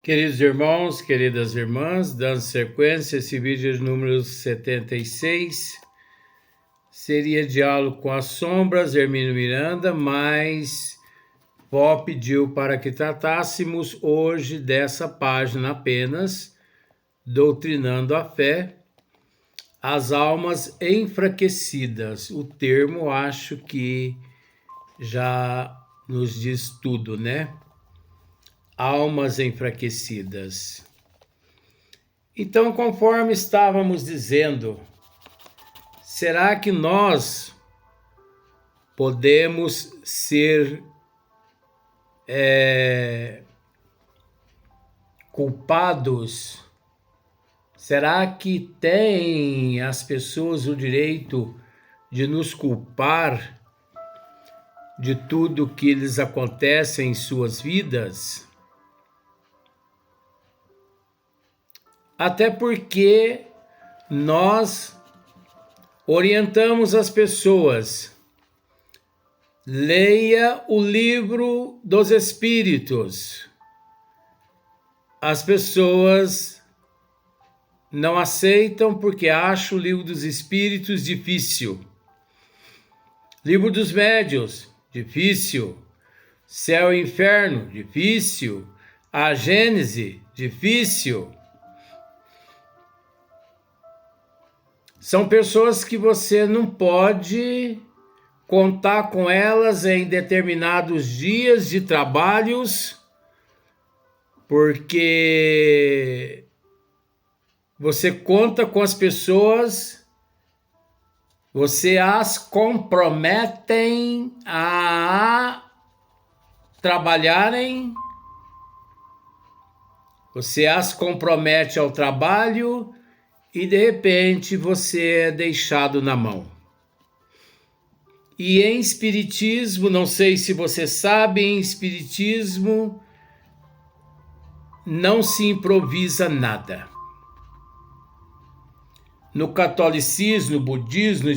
Queridos irmãos, queridas irmãs, dando sequência, esse vídeo número 76 seria Diálogo com as Sombras, Hermínio Miranda, mas Pó pediu para que tratássemos hoje dessa página apenas, Doutrinando a Fé, as almas enfraquecidas. O termo acho que já nos diz tudo, né? Almas enfraquecidas. Então, conforme estávamos dizendo, será que nós podemos ser culpados? Será que têm as pessoas o direito de nos culpar de tudo que lhes acontece em suas vidas? Até porque nós orientamos as pessoas. Leia o livro dos Espíritos. As pessoas não aceitam porque acham o livro dos Espíritos difícil. Livro dos Médiuns, difícil. Céu e Inferno, difícil. A Gênese, difícil. São pessoas que você não pode contar com elas em determinados dias de trabalhos, porque você conta com as pessoas, você as comprometem a trabalharem, você as compromete ao trabalho e de repente você é deixado na mão. E em espiritismo, não sei se você sabe, em espiritismo não se improvisa nada. No catolicismo, no budismo,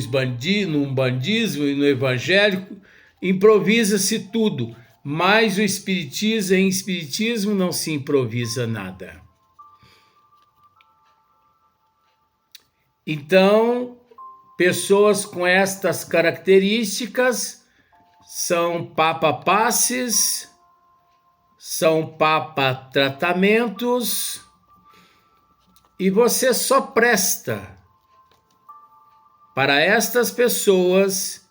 no umbandismo e no evangélico, improvisa-se tudo, mas em espiritismo não se improvisa nada. Então, pessoas com estas características são papa-passes, são papa-tratamentos, e você só presta para estas pessoas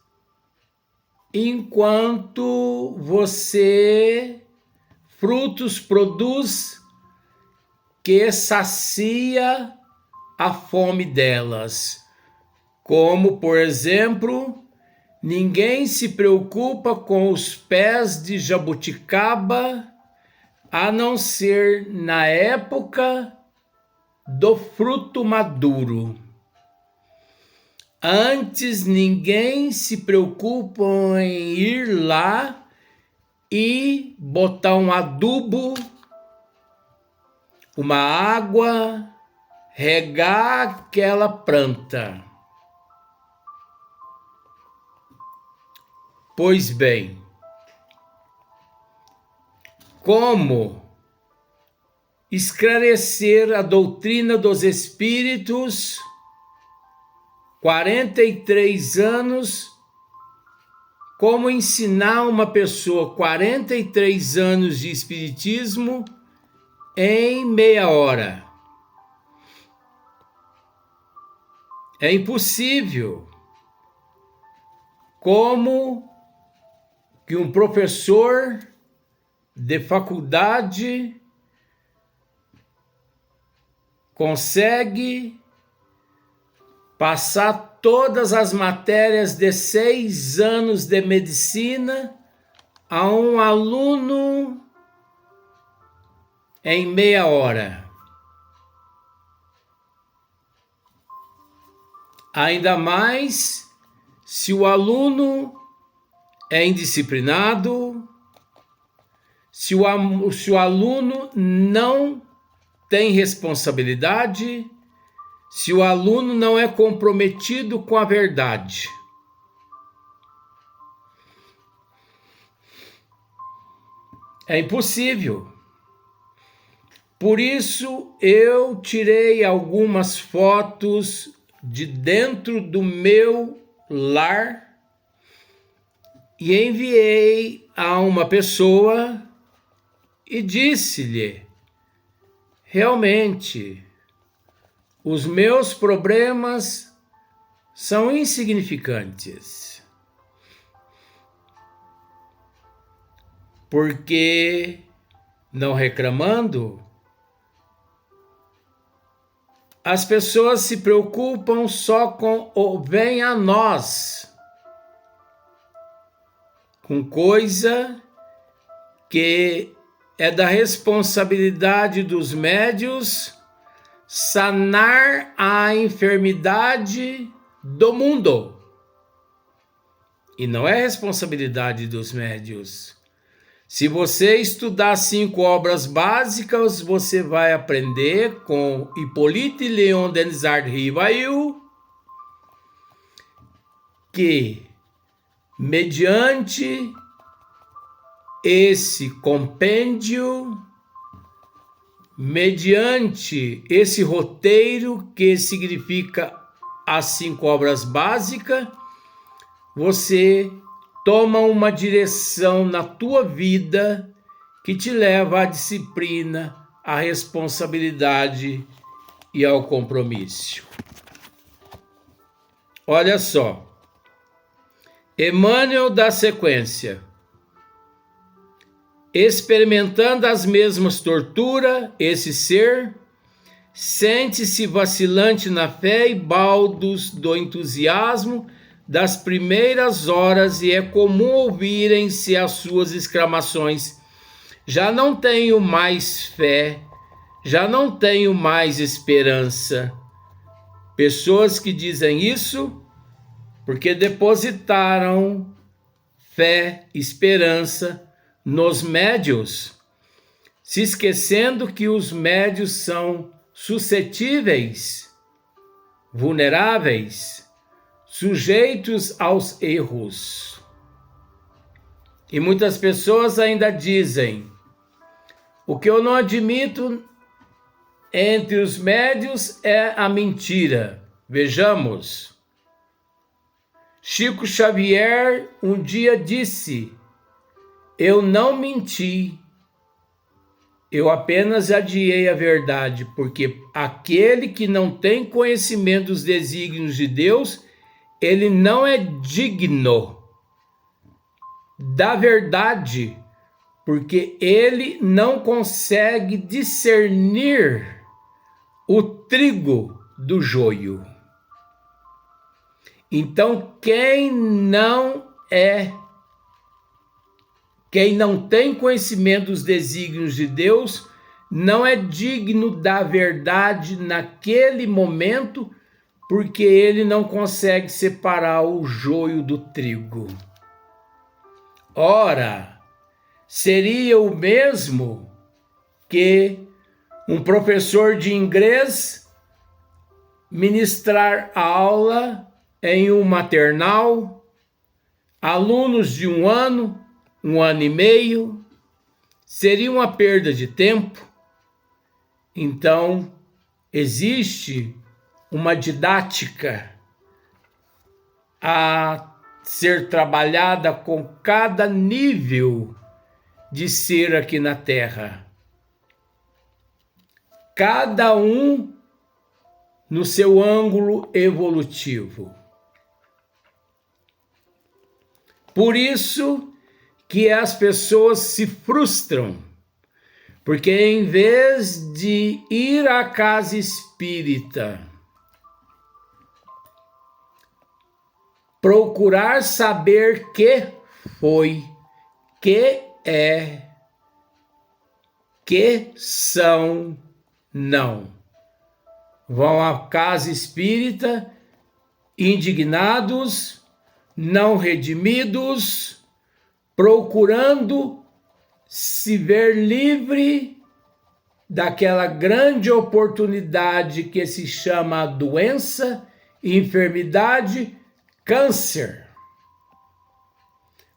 enquanto você frutos produz que sacia a fome delas. Como, por exemplo, ninguém se preocupa com os pés de jabuticaba, a não ser na época do fruto maduro. Antes, ninguém se preocupa em ir lá e botar um adubo, uma água, regar aquela planta. Pois bem, como esclarecer a doutrina dos Espíritos, 43 anos, como ensinar uma pessoa 43 anos de Espiritismo em meia hora? É impossível. Como que um professor de faculdade consegue passar todas as matérias de 6 anos de medicina a um aluno em meia hora? Ainda mais se o aluno é indisciplinado, se o aluno não tem responsabilidade, se o aluno não é comprometido com a verdade. É impossível. Por isso eu tirei algumas fotos de dentro do meu lar e enviei a uma pessoa e disse-lhe: realmente, os meus problemas são insignificantes, porque, não reclamando, as pessoas se preocupam só com o vem a nós, com coisa que é da responsabilidade dos médios sanar a enfermidade do mundo. E não é responsabilidade dos médios. Se você estudar 5 obras básicas, você vai aprender com Hippolyte Léon Denisard Rivail que, mediante esse compêndio, mediante esse roteiro que significa as 5 obras básicas, você toma uma direção na tua vida que te leva à disciplina, à responsabilidade e ao compromisso. Olha só, Emmanuel dá sequência. Experimentando as mesmas torturas, esse ser sente-se vacilante na fé e baldos do entusiasmo das primeiras horas, e é comum ouvirem-se as suas exclamações: já não tenho mais fé, já não tenho mais esperança. Pessoas que dizem isso porque depositaram fé, esperança nos médios, se esquecendo que os médios são suscetíveis, vulneráveis, sujeitos aos erros. E muitas pessoas ainda dizem: o que eu não admito entre os médios é a mentira. Vejamos, Chico Xavier um dia disse: eu não menti, eu apenas adiei a verdade, porque aquele que não tem conhecimento dos desígnios de Deus, ele não é digno da verdade, porque ele não consegue discernir o trigo do joio. Então, quem não tem conhecimento dos desígnios de Deus, não é digno da verdade naquele momento, porque ele não consegue separar o joio do trigo. Ora, seria o mesmo que um professor de inglês ministrar aula em um maternal, alunos de 1 ano, 1 ano e meio, seria uma perda de tempo. Então, existe uma didática a ser trabalhada com cada nível de ser aqui na Terra. Cada um no seu ângulo evolutivo. Por isso que as pessoas se frustram, porque em vez de ir à casa espírita, procurar saber que foi, que é, que são, não. Vão à casa espírita indignados, não redimidos, procurando se ver livre daquela grande oportunidade que se chama doença, enfermidade, câncer.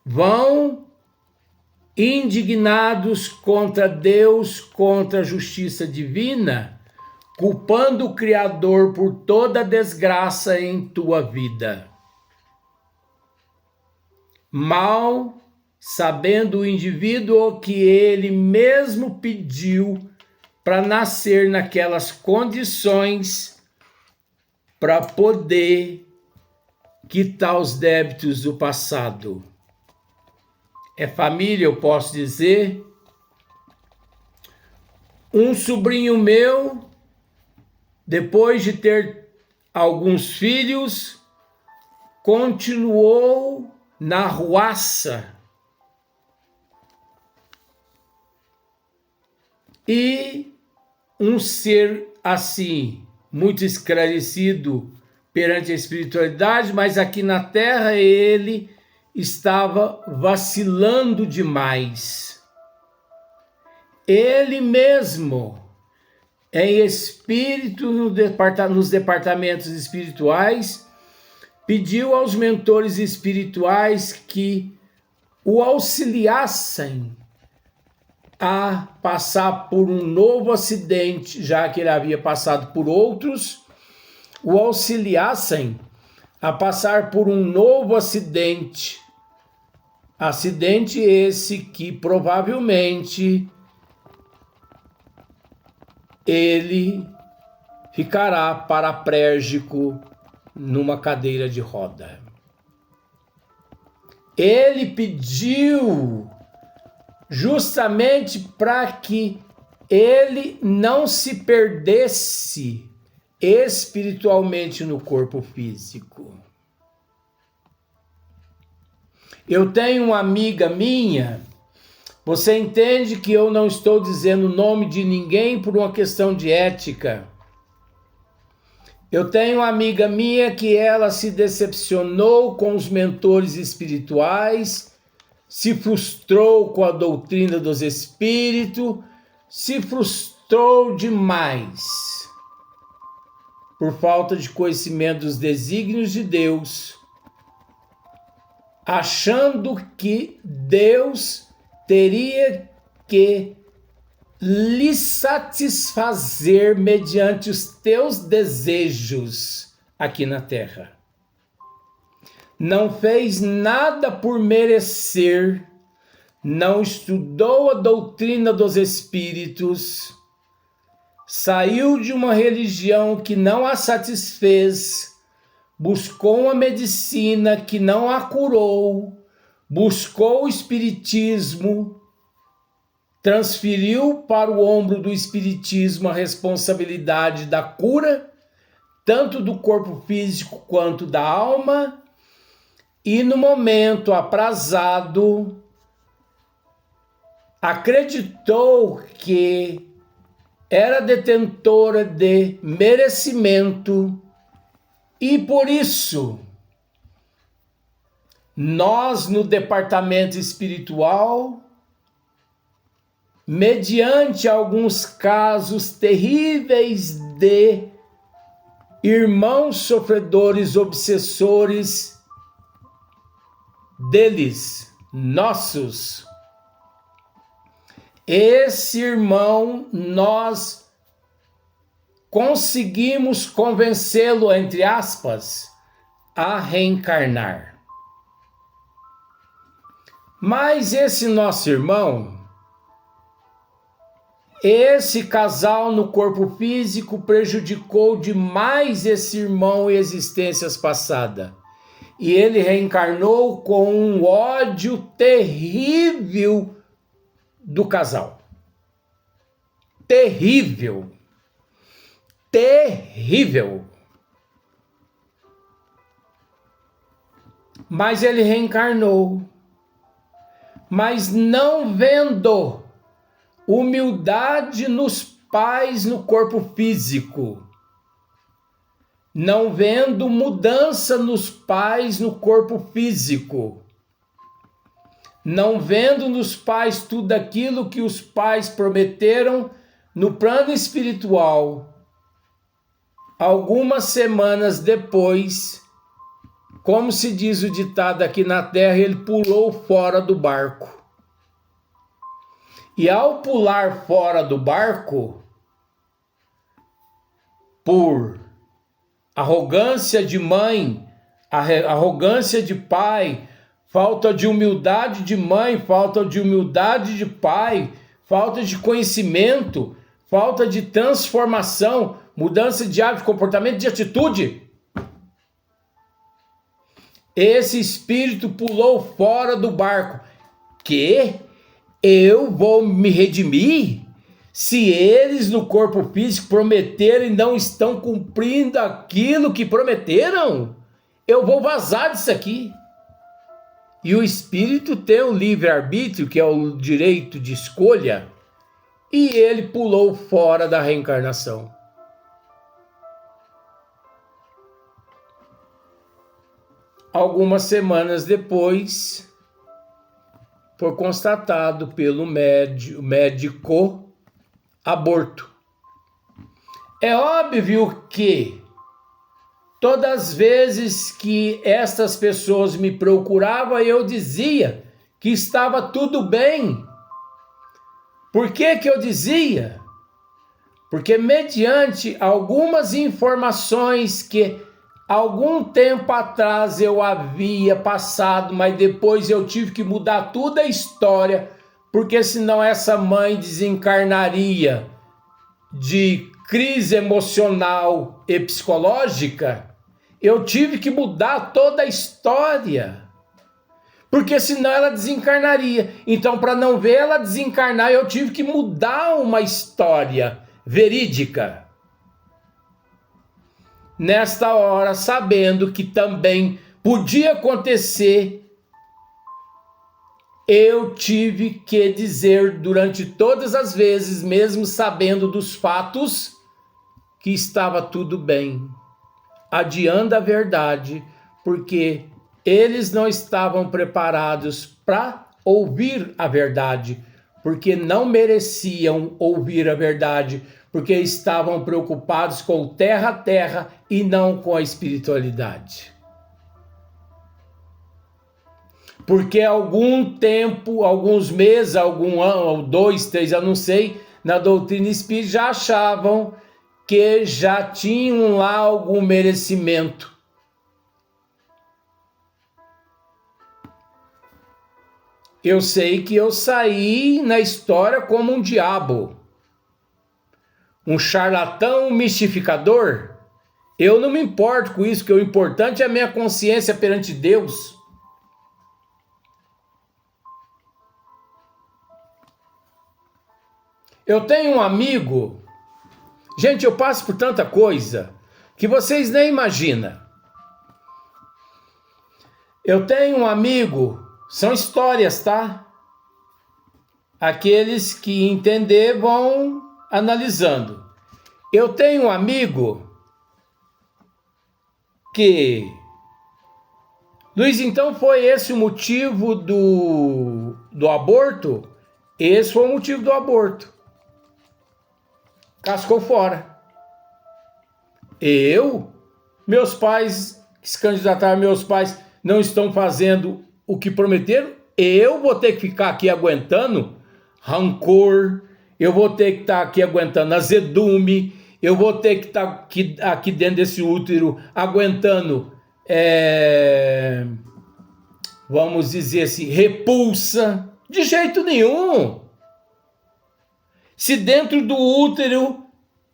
Vão indignados contra Deus, contra a justiça divina, culpando o Criador por toda a desgraça em tua vida. Mal sabendo o indivíduo que ele mesmo pediu para nascer naquelas condições para poder quitar os débitos do passado. É família, eu posso dizer. Um sobrinho meu, depois de ter alguns filhos, continuou na arruaça. E um ser assim, muito esclarecido perante a espiritualidade, mas aqui na Terra ele estava vacilando demais. Ele mesmo, em espírito, nos departamentos espirituais, pediu aos mentores espirituais que o auxiliassem a passar por um novo acidente, já que ele havia passado por outros, o auxiliassem a passar por um novo acidente. Acidente esse que provavelmente ele ficará paraplégico numa cadeira de roda. Ele pediu justamente para que ele não se perdesse espiritualmente no corpo físico. Eu tenho uma amiga minha, você entende que eu não estou dizendo o nome de ninguém por uma questão de ética. Eu tenho uma amiga minha que ela se decepcionou com os mentores espirituais, se frustrou com a doutrina dos espíritos, se frustrou demais por falta de conhecimento dos desígnios de Deus, achando que Deus teria que lhe satisfazer mediante os teus desejos aqui na terra. Não fez nada por merecer, não estudou a doutrina dos espíritos, saiu de uma religião que não a satisfez, buscou uma medicina que não a curou, buscou o espiritismo, transferiu para o ombro do espiritismo a responsabilidade da cura, tanto do corpo físico quanto da alma, e no momento aprazado, acreditou que era detentora de merecimento e por isso nós no departamento espiritual, mediante alguns casos terríveis de irmãos sofredores, obsessores deles, nossos, esse irmão nós conseguimos convencê-lo, entre aspas, a reencarnar. Mas esse nosso irmão, esse casal no corpo físico prejudicou demais esse irmão em existências passadas. E ele reencarnou com um ódio terrível do casal. Terrível. Terrível. Mas ele reencarnou. Mas não vendo humildade nos pais no corpo físico, não vendo mudança nos pais no corpo físico, não vendo nos pais tudo aquilo que os pais prometeram no plano espiritual. Algumas semanas depois, como se diz o ditado aqui na terra, ele pulou fora do barco. E ao pular fora do barco, por arrogância de mãe, arrogância de pai, falta de humildade de mãe, falta de humildade de pai, falta de conhecimento, falta de transformação, mudança de hábito, comportamento, de atitude. Esse espírito pulou fora do barco. Que eu vou me redimir? Se eles no corpo físico prometeram e não estão cumprindo aquilo que prometeram, eu vou vazar disso aqui. E o espírito tem o livre-arbítrio, que é o direito de escolha, e ele pulou fora da reencarnação. Algumas semanas depois, foi constatado pelo médico aborto. É óbvio que todas as vezes que estas pessoas me procuravam, eu dizia que estava tudo bem. Por que eu dizia? Porque mediante algumas informações que algum tempo atrás eu havia passado, mas depois eu tive que mudar toda a história, porque senão essa mãe desencarnaria de crise emocional e psicológica. Eu tive que mudar toda a história, porque senão ela desencarnaria. Então, para não ver ela desencarnar, eu tive que mudar uma história verídica. Nesta hora, sabendo que também podia acontecer, eu tive que dizer durante todas as vezes, mesmo sabendo dos fatos, que estava tudo bem, adiando a verdade, porque eles não estavam preparados para ouvir a verdade, porque não mereciam ouvir a verdade, porque estavam preocupados com o terra a terra e não com a espiritualidade. Porque algum tempo, alguns meses, algum ano, 2, 3, eu não sei, na doutrina espírita já achavam que já tinham lá algum merecimento. Eu sei que eu saí na história como um diabo, um charlatão, um mistificador. Eu não me importo com isso, porque o importante é a minha consciência perante Deus. Eu tenho um amigo, gente, eu passo por tanta coisa que vocês nem imaginam. Eu tenho um amigo, são histórias, tá? Aqueles que entender vão analisando. Eu tenho um amigo que... Luiz, então foi esse o motivo do aborto? Esse foi o motivo do aborto. Cascou fora. Meus pais se candidataram, meus pais não estão fazendo o que prometeram, eu vou ter que ficar aqui aguentando rancor, eu vou ter que estar aqui aguentando azedume, eu vou ter que estar aqui dentro desse útero aguentando, vamos dizer assim, repulsa. De jeito nenhum. Se dentro do útero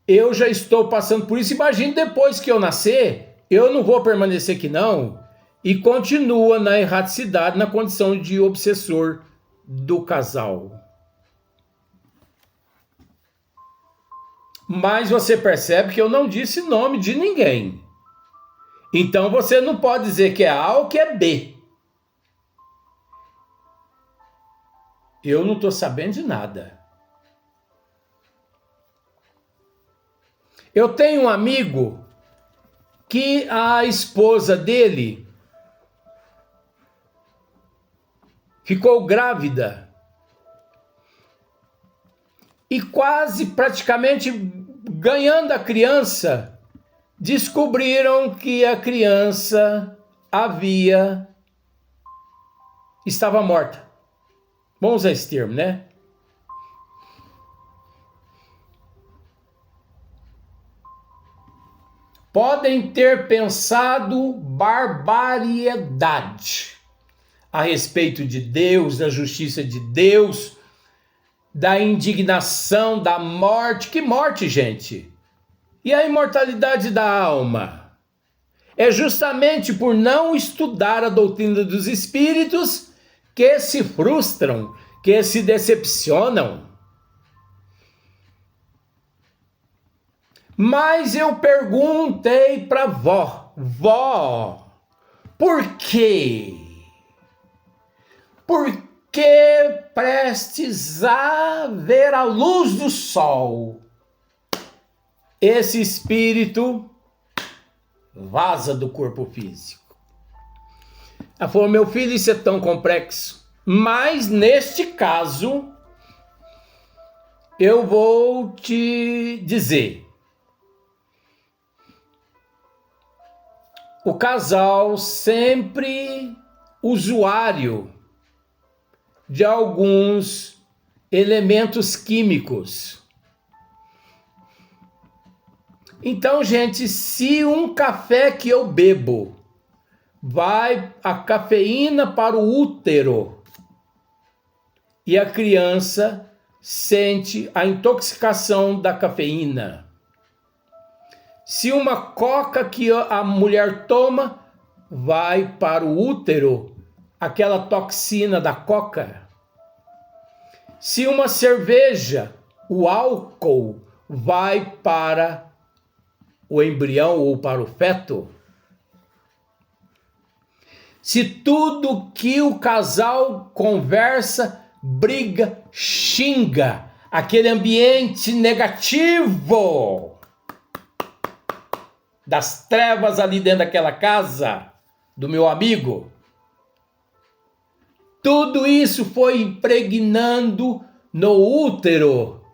eu já estou passando por isso, imagine depois que eu nascer, eu não vou permanecer aqui não. E continua na erraticidade, na condição de obsessor do casal. Mas você percebe que eu não disse nome de ninguém. Então você não pode dizer que é A ou que é B. Eu não estou sabendo de nada. Eu tenho um amigo que a esposa dele ficou grávida e quase praticamente ganhando a criança, descobriram que a criança estava morta. Vamos usar esse termo, né? podem ter pensado barbaridade a respeito de Deus, da justiça de Deus, da indignação, da morte. Que morte, gente? E a imortalidade da alma? É justamente por não estudar a doutrina dos espíritos que se frustram, que se decepcionam. Mas eu perguntei para vó, por quê? Por que prestes a ver a luz do sol, esse espírito vaza do corpo físico? Ela falou, meu filho, isso é tão complexo, mas neste caso, eu vou te dizer. O casal sempre usuário de alguns elementos químicos. Então, gente, se um café que eu bebo vai a cafeína para o útero e a criança sente a intoxicação da cafeína. Se uma coca que a mulher toma vai para o útero, aquela toxina da coca. Se uma cerveja, o álcool, vai para o embrião ou para o feto. Se tudo que o casal conversa, briga, xinga, aquele ambiente negativo das trevas ali dentro daquela casa do meu amigo, tudo isso foi impregnando no útero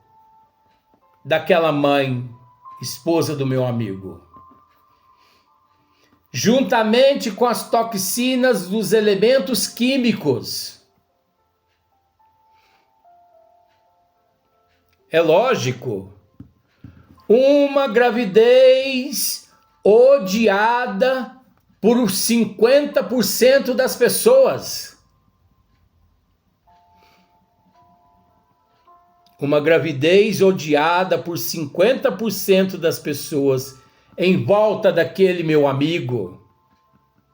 daquela mãe, esposa do meu amigo, juntamente com as toxinas dos elementos químicos. É lógico, uma gravidez odiada por 50% das pessoas. Uma gravidez odiada por 50% das pessoas em volta daquele meu amigo,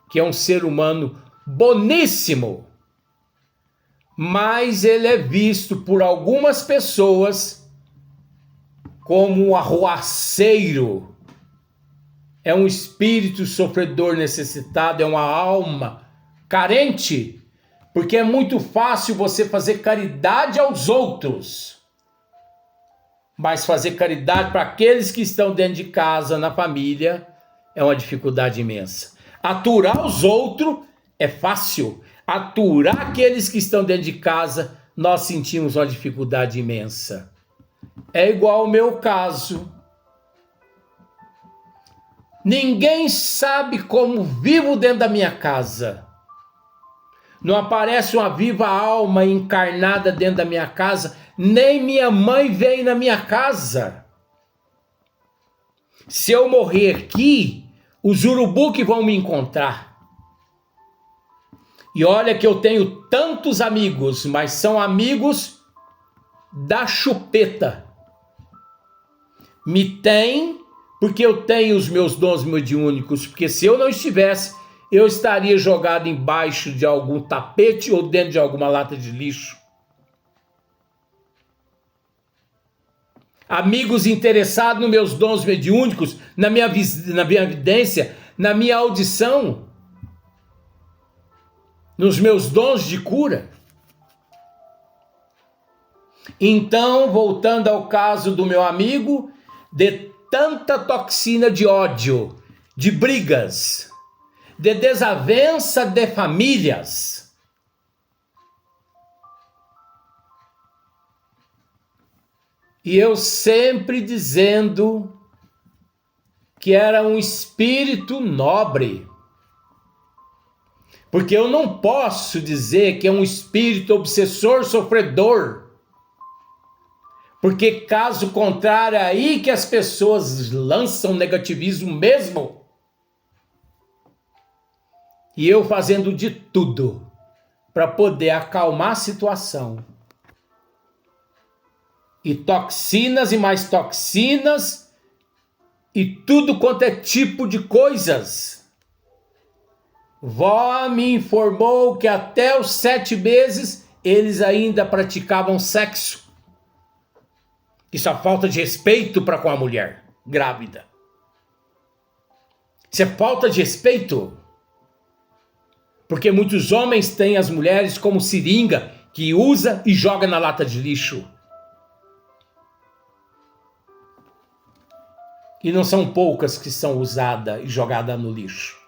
que é um ser humano boníssimo, mas ele é visto por algumas pessoas como um arruaceiro. É um espírito sofredor necessitado, é uma alma carente, porque é muito fácil você fazer caridade aos outros, mas fazer caridade para aqueles que estão dentro de casa, na família, é uma dificuldade imensa. Aturar os outros é fácil, aturar aqueles que estão dentro de casa, nós sentimos uma dificuldade imensa. É igual ao meu caso. Ninguém sabe como vivo dentro da minha casa. Não aparece uma viva alma encarnada dentro da minha casa, nem minha mãe vem na minha casa. Se eu morrer aqui, os urubu que vão me encontrar. E olha que eu tenho tantos amigos, mas são amigos da chupeta. Me tem porque eu tenho os meus dons mediúnicos, porque se eu não estivesse, eu estaria jogado embaixo de algum tapete ou dentro de alguma lata de lixo. Amigos interessados nos meus dons mediúnicos, na minha evidência, na minha audição, nos meus dons de cura. Então, voltando ao caso do meu amigo, de tanta toxina de ódio, de brigas, de desavença de famílias. E eu sempre dizendo que era um espírito nobre. Porque eu não posso dizer que é um espírito obsessor, sofredor. Porque caso contrário, é aí que as pessoas lançam negativismo mesmo. E eu fazendo de tudo para poder acalmar a situação. E toxinas e mais toxinas e tudo quanto é tipo de coisas. Vó me informou que até os 7 meses eles ainda praticavam sexo. Isso é falta de respeito para com a mulher grávida. Isso é falta de respeito. Porque muitos homens têm as mulheres como seringa que usa e joga na lata de lixo. E não são poucas que são usadas e jogadas no lixo.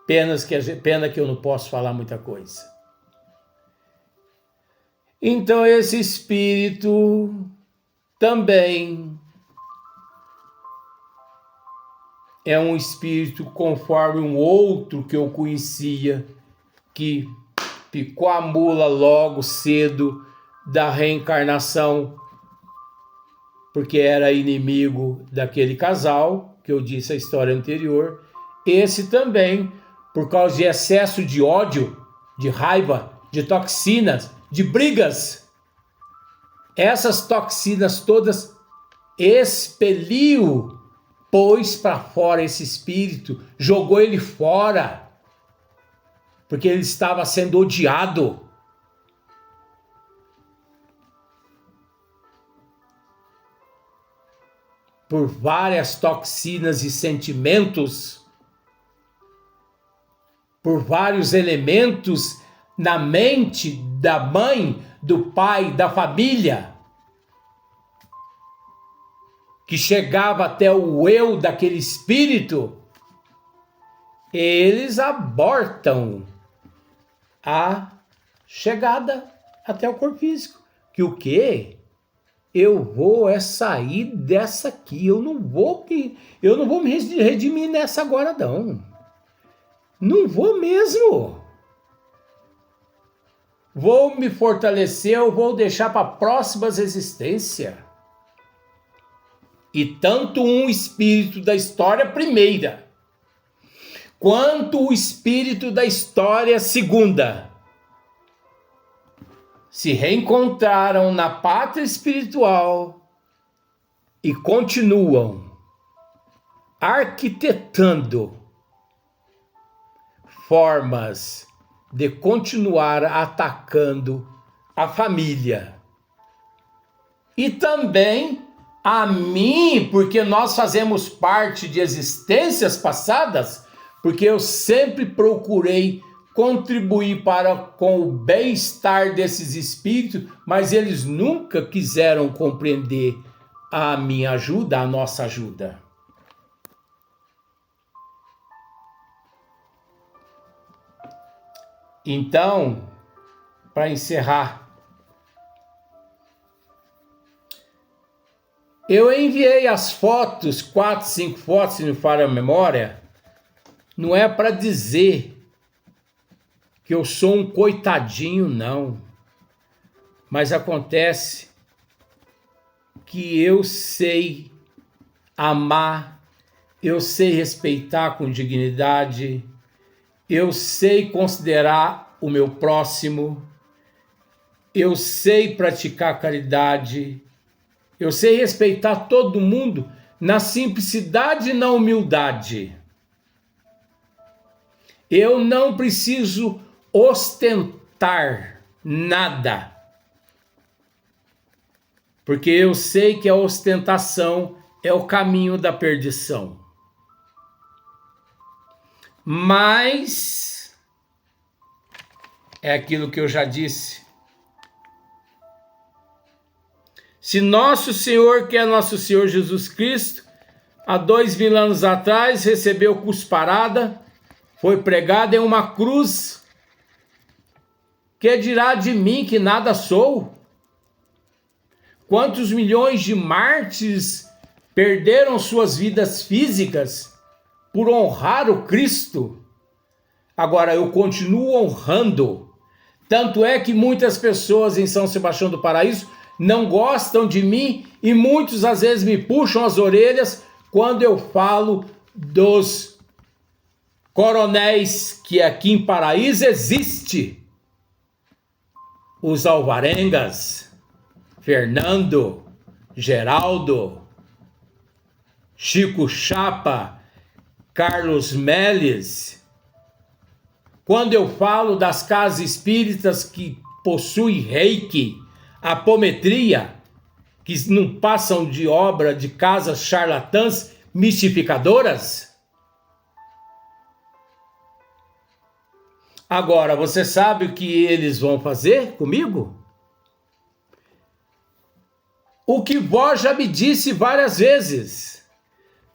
Pena que eu não posso falar muita coisa. Então esse espírito também é um espírito conforme um outro que eu conhecia, que picou a mula logo cedo da reencarnação, porque era inimigo daquele casal, que eu disse a história anterior. Esse também, por causa de excesso de ódio, de raiva, de toxinas, de brigas. Essas toxinas todas expeliu, pôs para fora esse espírito, jogou ele fora, porque ele estava sendo odiado. Por várias toxinas e sentimentos, por vários elementos na mente da mãe, do pai, da família, que chegava até o eu daquele espírito, eles abortam a chegada até o corpo físico. Que o quê? Eu vou sair dessa aqui, eu não vou me redimir nessa agora não. Não vou mesmo. Vou me fortalecer, eu vou deixar para próximas existências. E tanto um espírito da história primeira, quanto o espírito da história segunda, se reencontraram na pátria espiritual e continuam arquitetando formas de continuar atacando a família. E também a mim, porque nós fazemos parte de existências passadas, porque eu sempre procurei contribuir com o bem-estar desses espíritos, mas eles nunca quiseram compreender a minha ajuda, a nossa ajuda. Então, para encerrar, eu enviei as fotos, 4, 5 fotos, se não falha a memória, não é para dizer que eu sou um coitadinho, não. Mas acontece que eu sei amar, eu sei respeitar com dignidade, eu sei considerar o meu próximo, eu sei praticar caridade, eu sei respeitar todo mundo na simplicidade e na humildade. Eu não preciso ostentar nada, porque eu sei que a ostentação é o caminho da perdição. Mas é aquilo que eu já disse. Se nosso Senhor, que é nosso Senhor Jesus Cristo, há 2000 anos atrás recebeu cusparada, foi pregado em uma cruz, que dirá de mim que nada sou? Quantos milhões de mártires perderam suas vidas físicas por honrar o Cristo? Agora eu continuo honrando. Tanto é que muitas pessoas em São Sebastião do Paraíso não gostam de mim e muitos às vezes me puxam as orelhas quando eu falo dos coronéis que aqui em Paraíso existe. Os alvarengas, Fernando, Geraldo, Chico Chapa, Carlos Melles. Quando eu falo das casas espíritas que possuem reiki, apometria, que não passam de obra de casas charlatãs mistificadoras. Agora, você sabe o que eles vão fazer comigo? O que vós já me disse várias vezes.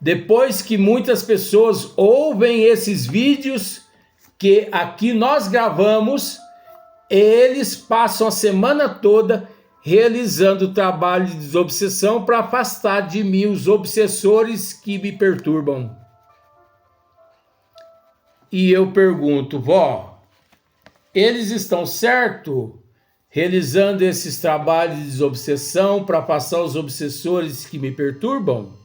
Depois que muitas pessoas ouvem esses vídeos que aqui nós gravamos, eles passam a semana toda realizando o trabalho de desobsessão para afastar de mim os obsessores que me perturbam. E eu pergunto, vó, eles estão certo realizando esses trabalhos de desobsessão para afastar os obsessores que me perturbam?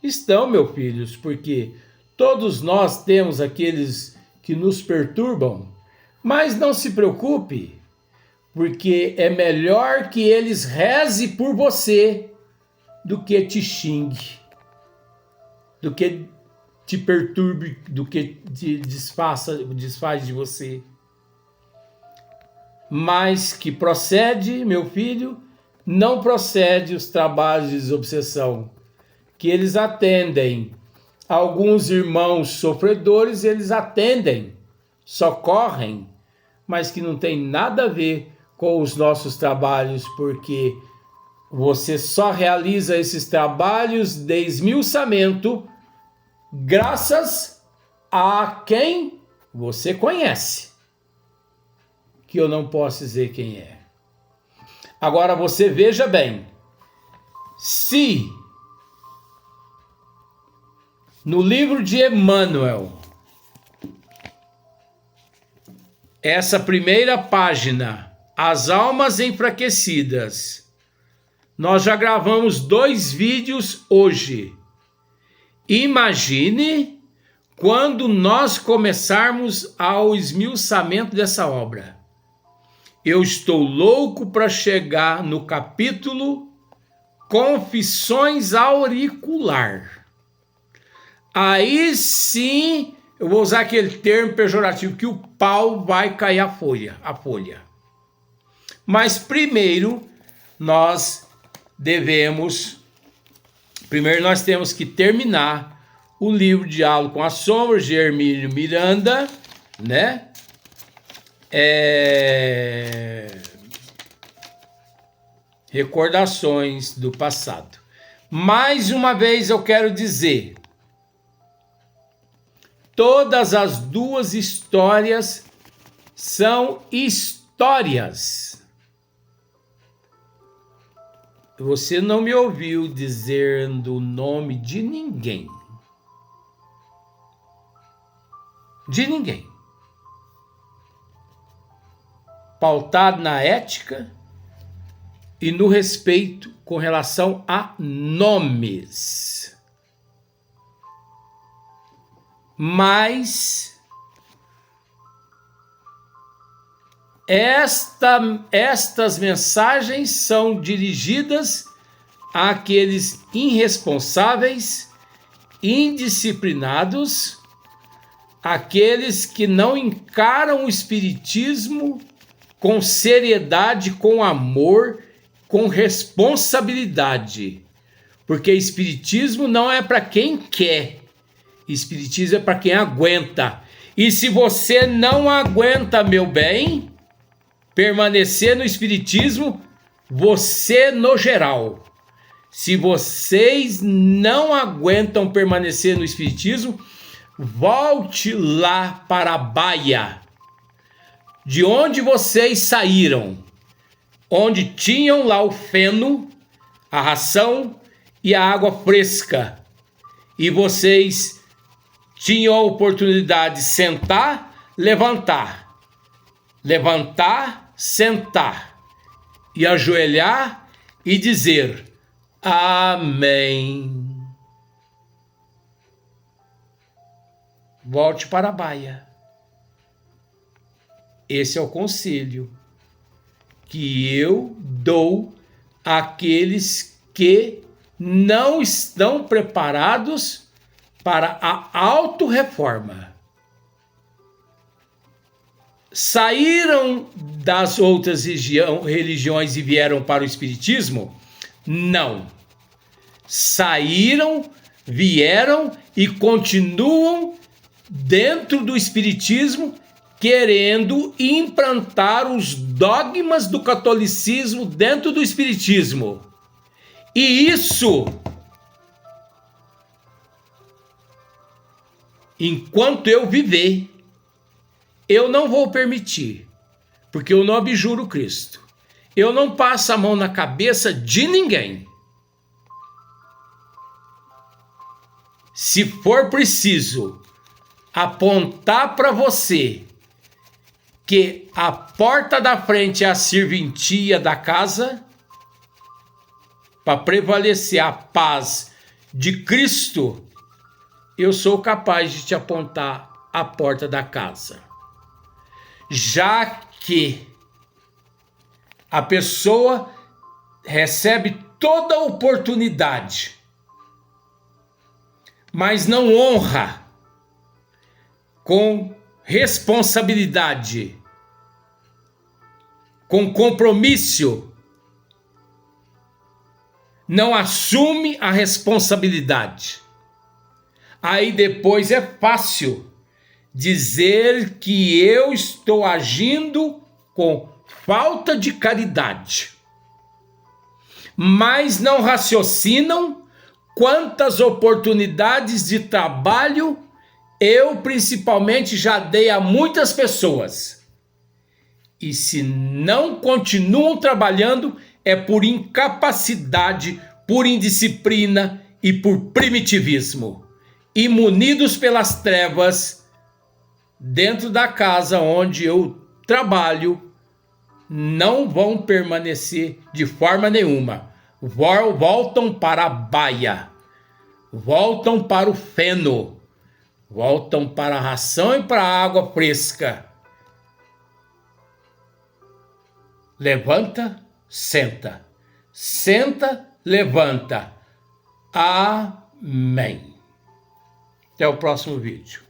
Estão, meus filhos, porque todos nós temos aqueles que nos perturbam, mas não se preocupe, porque é melhor que eles rezem por você do que te xingue, do que te perturbe, do que te desfaz de você. Mas que procede, meu filho, não procede os trabalhos de desobsessão, que eles atendem. Alguns irmãos sofredores, eles atendem, socorrem, mas que não tem nada a ver com os nossos trabalhos, porque você só realiza esses trabalhos de esmiuçamento graças a quem você conhece, que eu não posso dizer quem é. Agora você veja bem, se no livro de Emmanuel, essa primeira página, As Almas Enfraquecidas, nós já gravamos 2 vídeos hoje. Imagine quando nós começarmos ao esmiuçamento dessa obra. Eu estou louco para chegar no capítulo Confissões Auricular. Aí sim, eu vou usar aquele termo pejorativo, que o pau vai cair a folha. Mas primeiro nós temos que terminar o livro Diálogo com as Sombras, de Hermínio Miranda, né? Recordações do passado. Mais uma vez eu quero dizer, todas as 2 histórias são histórias. Você não me ouviu dizendo o nome de ninguém. De ninguém. Pautado na ética e no respeito com relação a nomes. Mas estas mensagens são dirigidas àqueles irresponsáveis, indisciplinados, aqueles que não encaram o espiritismo com seriedade, com amor, com responsabilidade. Porque espiritismo não é para quem quer. Espiritismo é para quem aguenta. E se você não aguenta, meu bem, permanecer no espiritismo, você no geral. Se vocês não aguentam permanecer no espiritismo, volte lá para a baia, de onde vocês saíram, onde tinham lá o feno, a ração e a água fresca, e vocês tinham a oportunidade de sentar, levantar, sentar e ajoelhar e dizer amém. Volte para a baia. Esse é o conselho que eu dou àqueles que não estão preparados para a autorreforma. Saíram das outras religiões e vieram para o Espiritismo? Não. Saíram, vieram e continuam dentro do Espiritismo, querendo implantar os dogmas do catolicismo dentro do Espiritismo. E isso, enquanto eu viver, eu não vou permitir, porque eu não abjuro Cristo. Eu não passo a mão na cabeça de ninguém. Se for preciso apontar para você que a porta da frente é a serventia da casa, para prevalecer a paz de Cristo, eu sou capaz de te apontar a porta da casa. Já que a pessoa recebe toda a oportunidade, mas não honra com responsabilidade, com compromisso, não assume a responsabilidade. Aí depois é fácil dizer que eu estou agindo com falta de caridade, mas não raciocinam quantas oportunidades de trabalho eu principalmente já dei a muitas pessoas. E se não continuam trabalhando, é por incapacidade, por indisciplina e por primitivismo. E munidos pelas trevas, dentro da casa onde eu trabalho, não vão permanecer de forma nenhuma. Voltam para a baia, voltam para o feno, voltam para a ração e para a água fresca. Levanta, senta. Senta, levanta. Amém. Até o próximo vídeo.